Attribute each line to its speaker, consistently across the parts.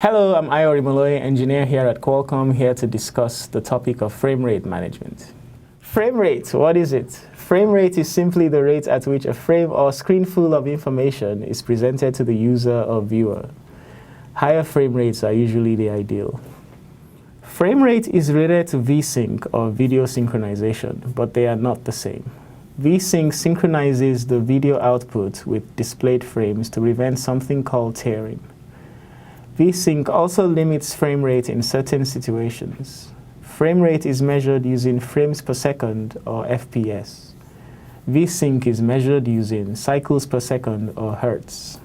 Speaker 1: Hello, I'm Ayo Rimoloye, engineer here at Qualcomm, here to discuss the topic of frame rate management. Frame rate, what is it? Frame rate is simply the rate at which a frame or screen full of information is presented to the user or viewer. Higher frame rates are usually the ideal. Frame rate is related to VSync or video synchronization, but they are not the same. VSync synchronizes the video output with displayed frames to prevent something called tearing. VSync also limits frame rate in certain situations. Frame rate is measured using frames per second or FPS. VSync is measured using cycles per second or hertz.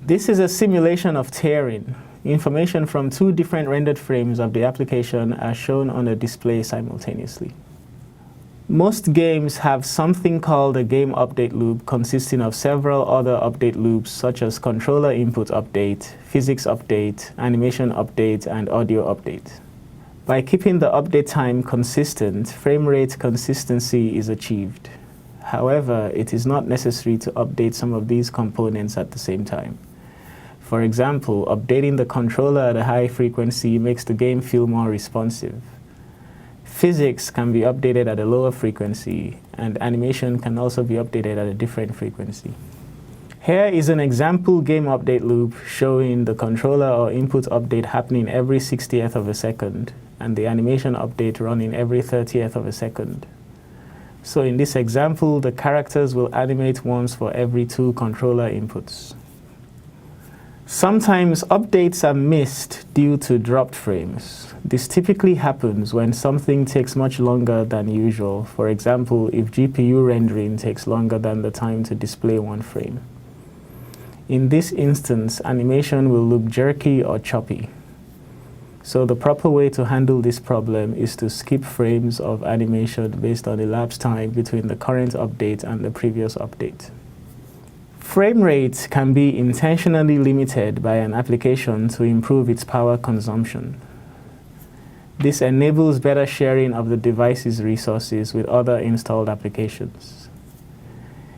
Speaker 1: This is a simulation of tearing. Information from two different rendered frames of the application are shown on a display simultaneously. Most games have something called a game update loop consisting of several other update loops such as controller input update, physics update, animation update, and audio update. By keeping the update time consistent, frame rate consistency is achieved. However, it is not necessary to update some of these components at the same time. For example, updating the controller at a high frequency makes the game feel more responsive. Physics can be updated at a lower frequency, and animation can also be updated at a different frequency. Here is an example game update loop showing the controller or input update happening every 60th of a second, and the animation update running every 30th of a second. So in this example, the characters will animate once for every 2 controller inputs. Sometimes updates are missed due to dropped frames. This typically happens when something takes much longer than usual. For example, if GPU rendering takes longer than the time to display one frame. In this instance, animation will look jerky or choppy. So the proper way to handle this problem is to skip frames of animation based on elapsed time between the current update and the previous update. Frame rate can be intentionally limited by an application to improve its power consumption. This enables better sharing of the device's resources with other installed applications.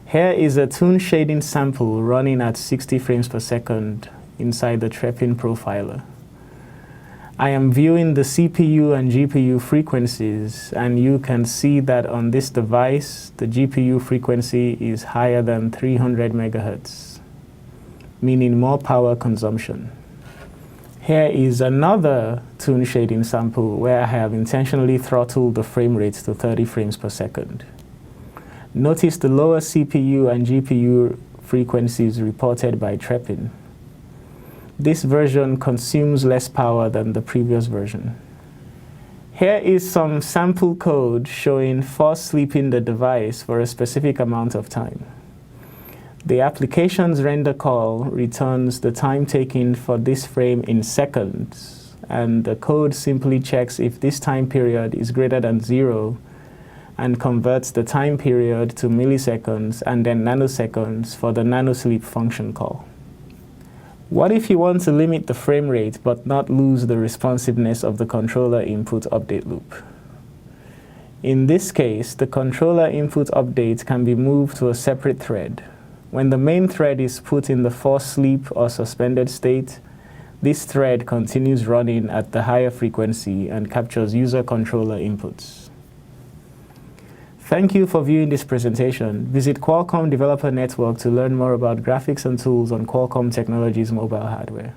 Speaker 1: Here is a toon shading sample running at 60 frames per second inside the Treppin profiler. I am viewing the CPU and GPU frequencies, and you can see that on this device, the GPU frequency is higher than 300 MHz, meaning more power consumption. Here is another toon shading sample where I have intentionally throttled the frame rate to 30 frames per second. Notice the lower CPU and GPU frequencies reported by Treppin. This version consumes less power than the previous version. Here is some sample code showing force sleeping the device for a specific amount of time. The application's render call returns the time taken for this frame in seconds, and the code simply checks if this time period is greater than 0 and converts the time period to milliseconds and then nanoseconds for the nanosleep function call. What if you want to limit the frame rate but not lose the responsiveness of the controller input update loop? In this case, the controller input update can be moved to a separate thread. When the main thread is put in the forced sleep or suspended state, this thread continues running at the higher frequency and captures user controller inputs. Thank you for viewing this presentation. Visit Qualcomm Developer Network to learn more about graphics and tools on Qualcomm Technologies mobile hardware.